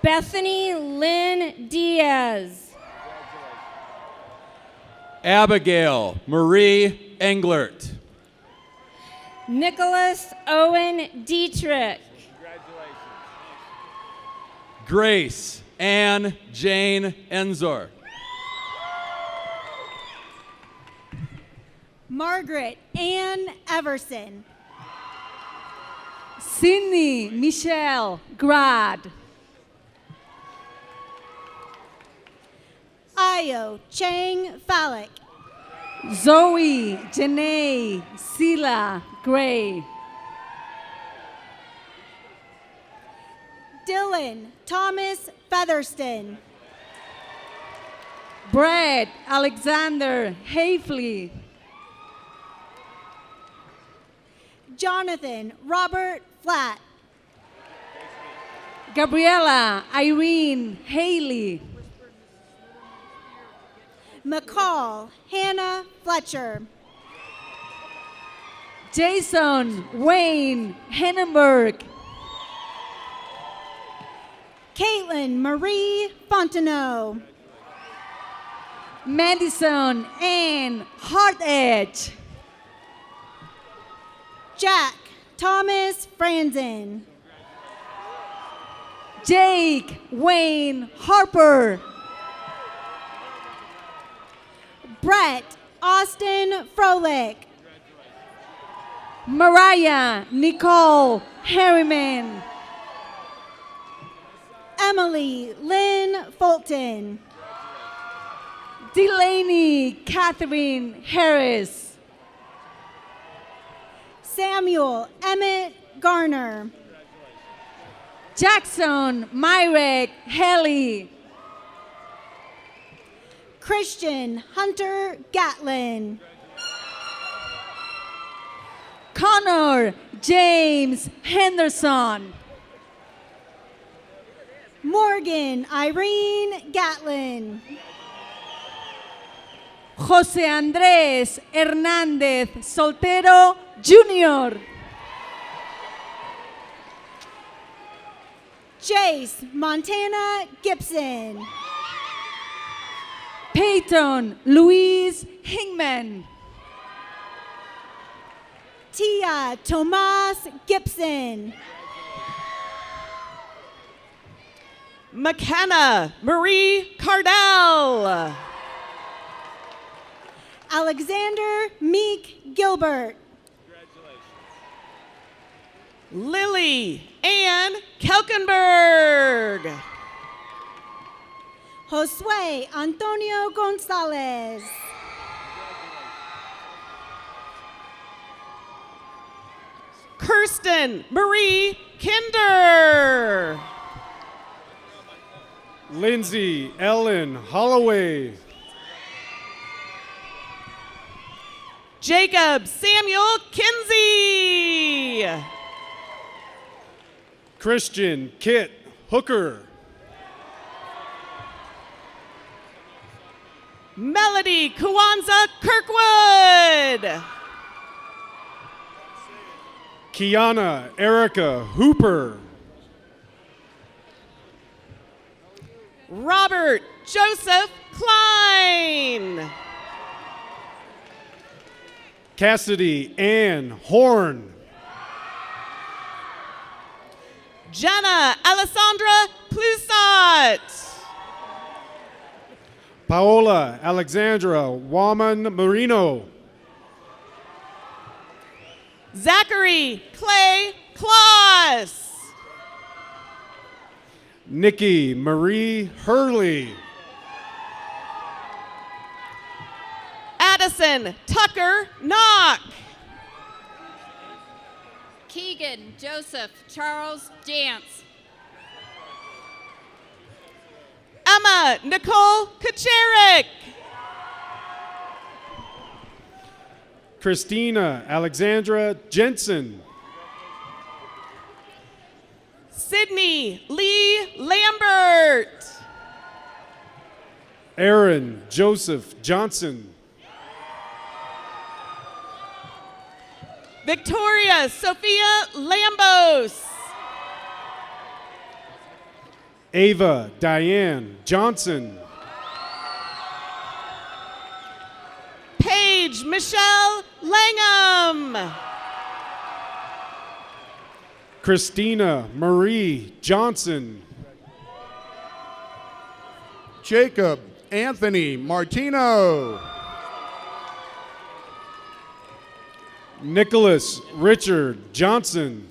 Bethany Lynn Diaz. Abigail Marie Englert. Nicholas Owen Dietrich. Grace Ann Jane Enzor. Margaret Ann Everson. Sydney Michelle Grad. Ayo Chang Fallick. Zoe Janae Sila Gray. Dylan Thomas Featherston. Brett Alexander Hafley. Jonathan Robert Flatt. Gabriella Irene Haley. McCall Hannah Fletcher. Jason Wayne Hennenberg. Caitlin Marie Fontenot. Madison Ann Hartedge. Jack Thomas Franzen. Jake Wayne Harper. Brett Austin Froelich. Mariah Nicole Harriman. Emily Lynn Fulton. Delaney Catherine Harris. Samuel Emmett Garner. Jackson Myrek Haley. Christian Hunter Gatlin. Connor James Henderson. Morgan Irene Gatlin. José Andrés Hernández Soltero Jr. Jace Montana Gibson. Peyton Louise Hingman. Tia Tomas Gibson. McKenna Marie Cardell. Alexander Meek Gilbert. Lily Ann Kelkenberg. Josue Antonio Gonzalez. Kirsten Marie Kinder. Lindsay Ellen Holloway. Jacob Samuel Kinsey. Christian Kit Hooker. Melody Kuwanza Kirkwood. Kiana Erica Hooper. Robert Joseph Klein. Cassidy Ann Horn. Jenna Alessandra Plusat. Paola Alexandra Waman Marino. Zachary Clay Kloss. Nikki Marie Hurley. Addison Tucker Knock. Keegan Joseph Charles Dance. Emma Nicole Kacharik. Christina Alexandra Jensen. Sydney Lee Lambert. Aaron Joseph Johnson. Victoria Sophia Lambos. Ava Diane Johnson. Paige Michelle Langham. Christina Marie Johnson. Jacob Anthony Martino. Nicholas Richard Johnson.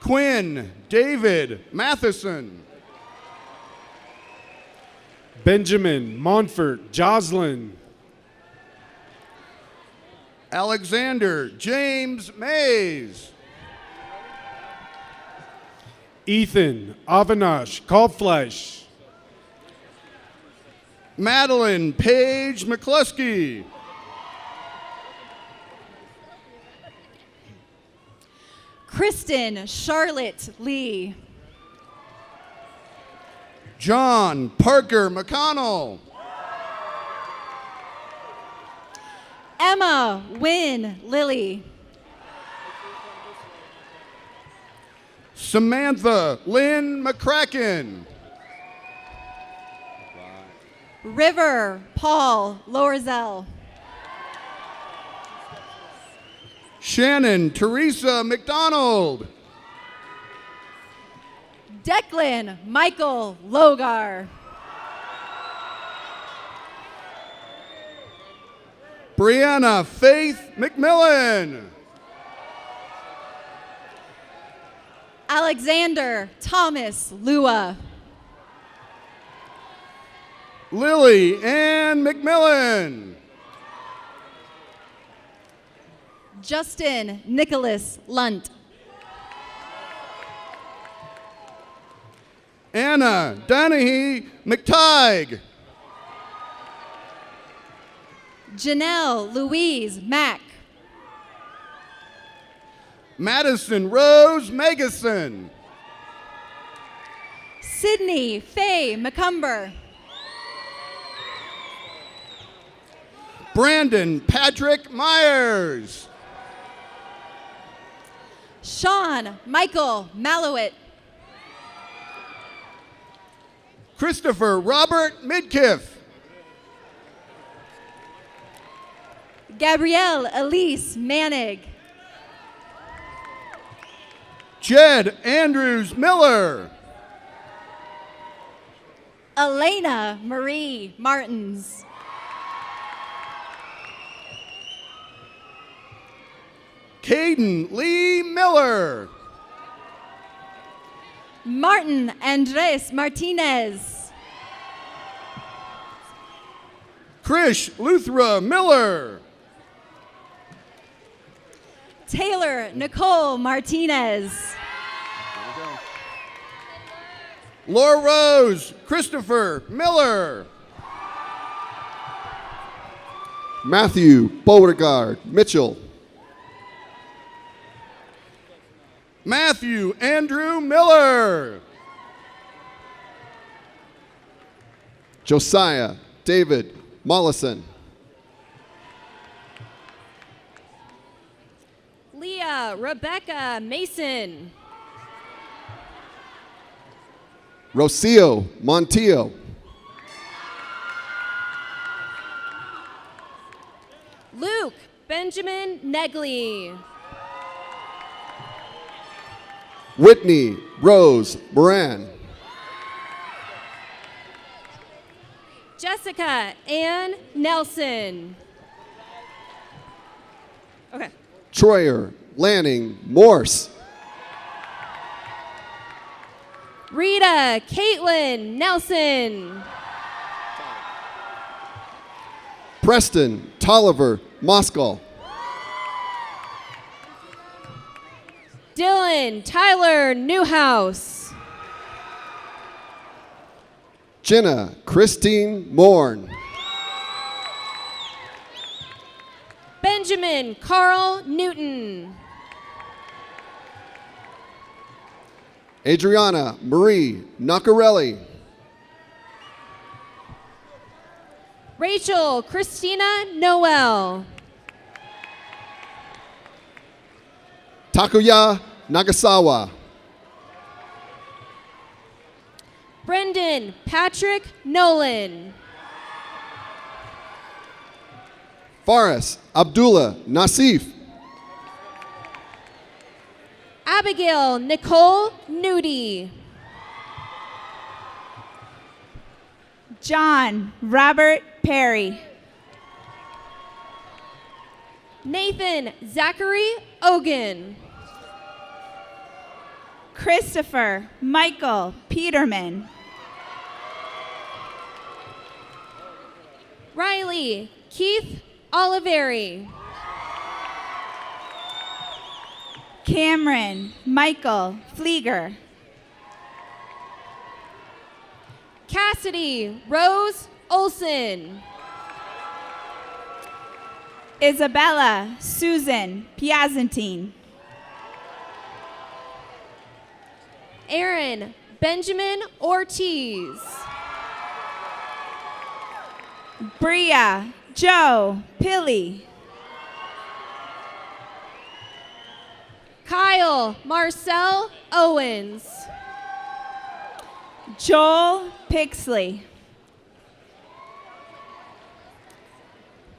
Quinn David Matheson. Benjamin Monfort Joslin. Alexander James Mays. Ethan Avinash Kalfleisch. Madeline Paige McCluskey. Kristen Charlotte Lee. John Parker McConnell. Emma Wynn Lilly. Samantha Lynn McCracken. River Paul Lorzell. Shannon Teresa McDonald. Declan Michael Logar. Brianna Faith McMillan. Alexander Thomas Lua. Lily Ann McMillan. Justin Nicholas Lunt. Anna Donahue McTighe. Janelle Louise Mack. Madison Rose Megason. Sydney Faye McCumber. Brandon Patrick Myers. Sean Michael Malowit. Christopher Robert Midkiff. Gabrielle Elise Manig. Jed Andrews Miller. Elena Marie Martins. Caden Lee Miller. Martin Andres Martinez. Krish Luthra Miller. Taylor Nicole Martinez. Laura Rose Christopher Miller. Matthew Beauregard Mitchell. Matthew Andrew Miller. Josiah David Mollison. Leah Rebecca Mason. Rocio Montillo. Luke Benjamin Negley. Whitney Rose Moran. Jessica Ann Nelson. Okay. Troyer Lanning Morse. Rita Caitlin Nelson. Preston Tolliver Moskal. Dylan Tyler Newhouse. Jenna Christine Morn. Benjamin Carl Newton. Adriana Marie Nacarelli. Rachel Christina Noel. Takuya Nagasawa. Brendan Patrick Nolan. Faris Abdullah Nasif. Abigail Nicole Nudie. John Robert Perry. Nathan Zachary Ogan. Christopher Michael Peterman. Riley Keith Oliveri. Cameron Michael Flieger. Cassidy Rose Olson. Isabella Susan Piazantine. Aaron Benjamin Ortiz. Bria Joe Pilley. Kyle Marcel Owens. Joel Pixley.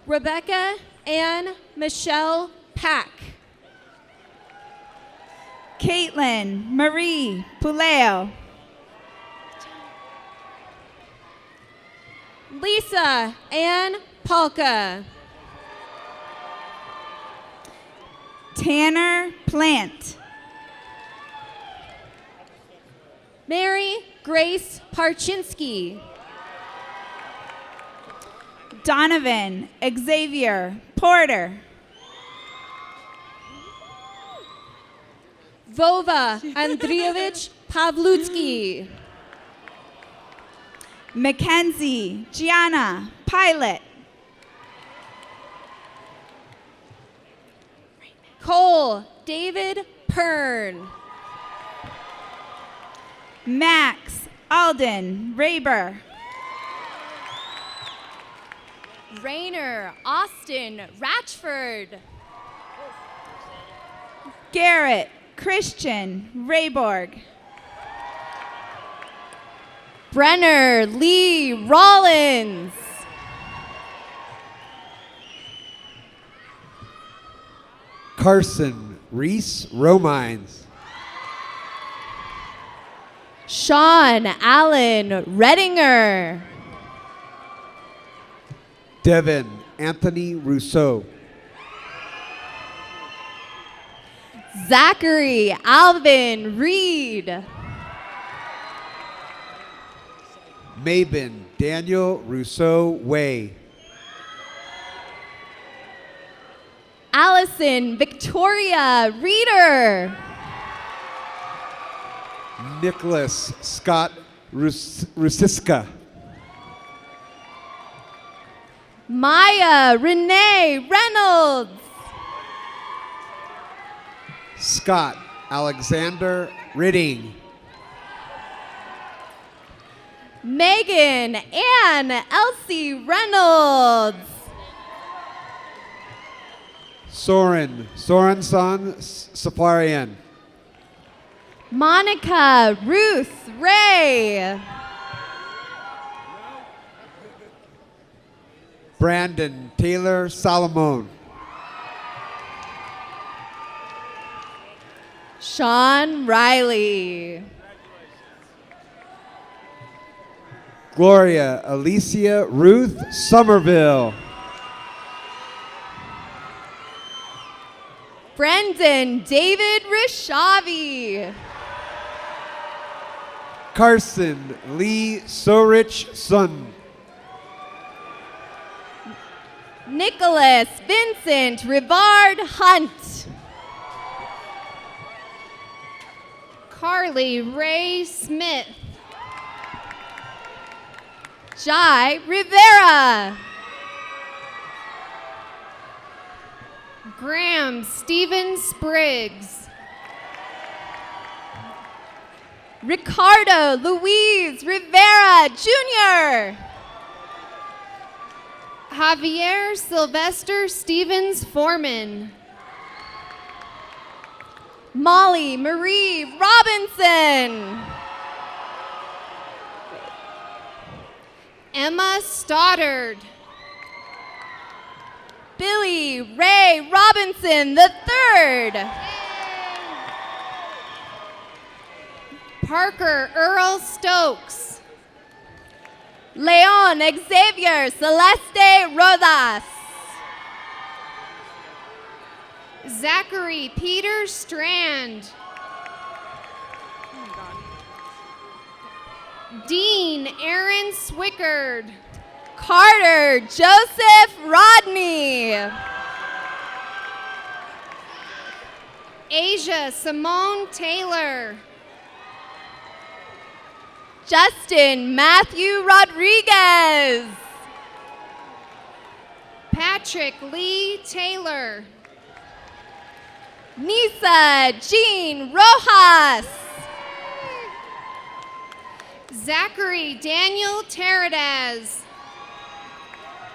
Rebecca Ann Michelle Pack. Caitlin Marie Puleo. Lisa Ann Polka. Tanner Plant. Mary Grace Parchinsky. Donovan Xavier Porter. Vova Andrievich Pavlutsky. Mackenzie Gianna Pilot. Cole David Pern. Max Alden Raber. Rainer Austin Ratchford. Garrett Christian Rayborg. Brenner Lee Rollins. Carson Reese Romines. Sean Allen Redinger. Devin Anthony Rousseau. Zachary Alvin Reed. Mabin Daniel Rousseau Way. Allison Victoria Reeder. Nicholas Scott Rusiska. Maya Renee Reynolds. Scott Alexander Ridding. Megan Ann Elsie Reynolds. Sorenson Safarian. Monica Ruth Ray. Brandon Taylor Solomon. Sean Riley. Gloria Alicia Ruth Somerville. Brendan David Rishavi. Carson Lee Sorich Sun. Nicholas Vincent Rivard Hunt. Carly Ray Smith. Jai Rivera. Graham Stephen Spriggs. Ricardo Luis Rivera Jr. Javier Sylvester Stevens Foreman. Molly Marie Robinson. Emma Stoddard. Billy Ray Robinson III. Parker Earl Stokes. Leon Xavier Celeste Rodas. Zachary Peter Strand. Dean Aaron Swickard. Carter Joseph Rodney. Asia Simone Taylor. Justin Matthew Rodriguez. Patrick Lee Taylor. Nisa Jean Rojas. Zachary Daniel Teradaz.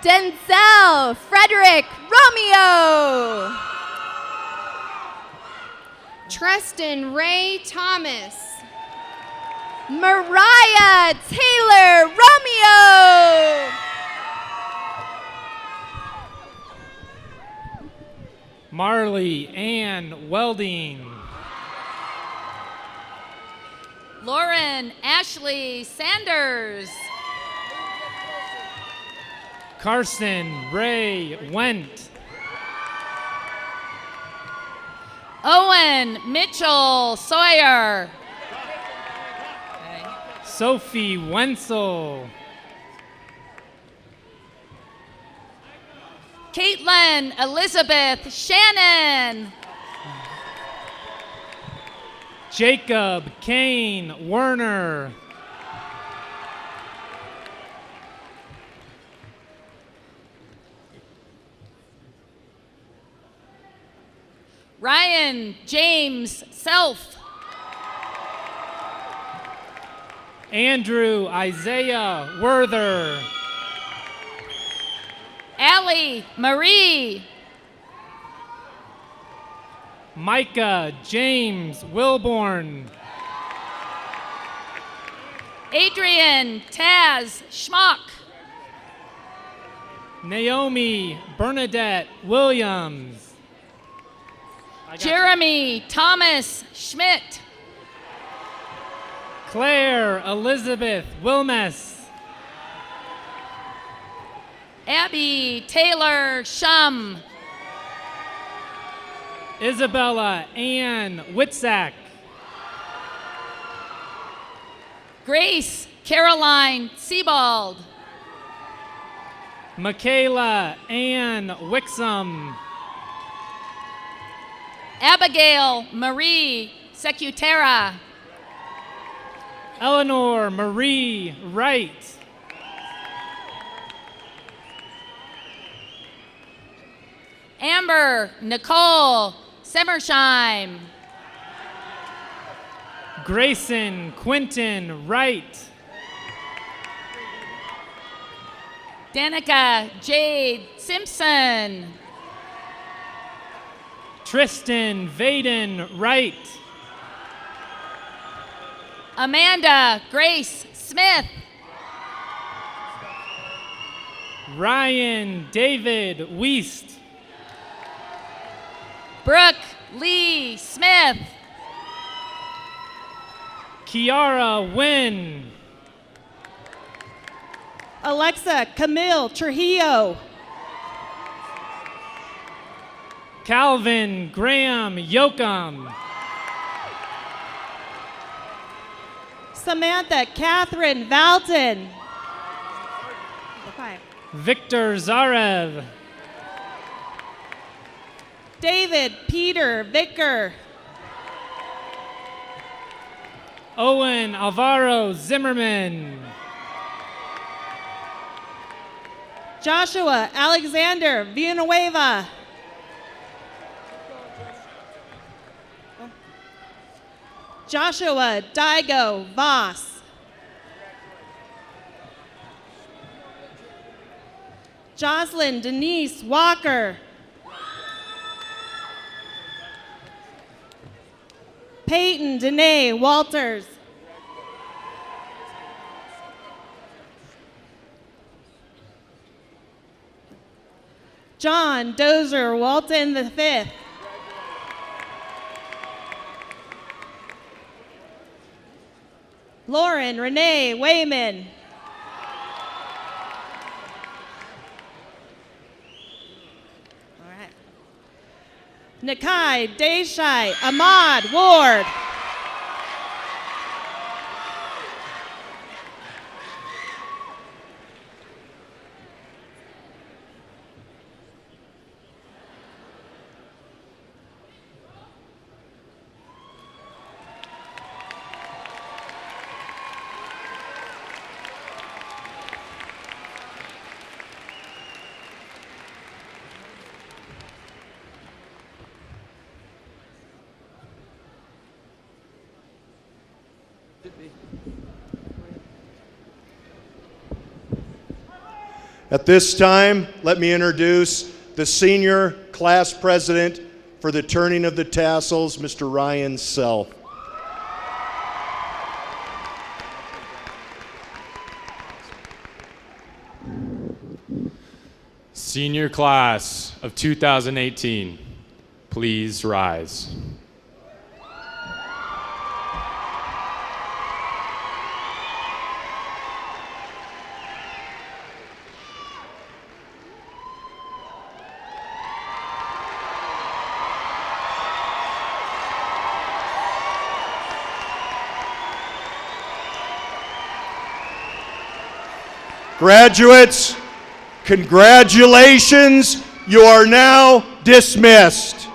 Denzel Frederick Romeo. Tristan Ray Thomas. Mariah Taylor Romeo. Marley Ann Welding. Lauren Ashley Sanders. Carson Ray Went. Owen Mitchell Sawyer. Sophie Wenzel. Caitlin Elizabeth Shannon. Jacob Kane Werner. Ryan James Self. Andrew Isaiah Werther. Allie Marie. Micah James Wilborn. Adrian Taz Schmuck. Naomi Bernadette Williams. Jeremy Thomas Schmidt. Claire Elizabeth Wilmess. Abby Taylor Shum. Isabella Ann Witzak. Grace Caroline Sebald. Michaela Ann Wixom. Abigail Marie Secutera. Eleanor Marie Wright. Amber Nicole Semmersheim. Grayson Quinton Wright. Danica Jade Simpson. Tristan Vaden Wright. Amanda Grace Smith. Ryan David Wiest. Brooke Lee Smith. Kiara Wynn. Alexa Camille Trujillo. Calvin Graham Yoakum. Samantha Catherine Valton. Victor Zarev. David Peter Vicker. Owen Alvaro Zimmerman. Joshua Alexander Villanueva. Joshua Daigo Voss. Jocelyn Denise Walker. Peyton Danae Walters. John Dozer Walton V. Lauren Renee Wayman. All right. Nakai Desai, Ahmad Ward. At this time, let me introduce the senior class president for the turning of the tassels, Mr. Ryan Self. Senior class of 2018, please rise. Graduates, congratulations, you are now dismissed.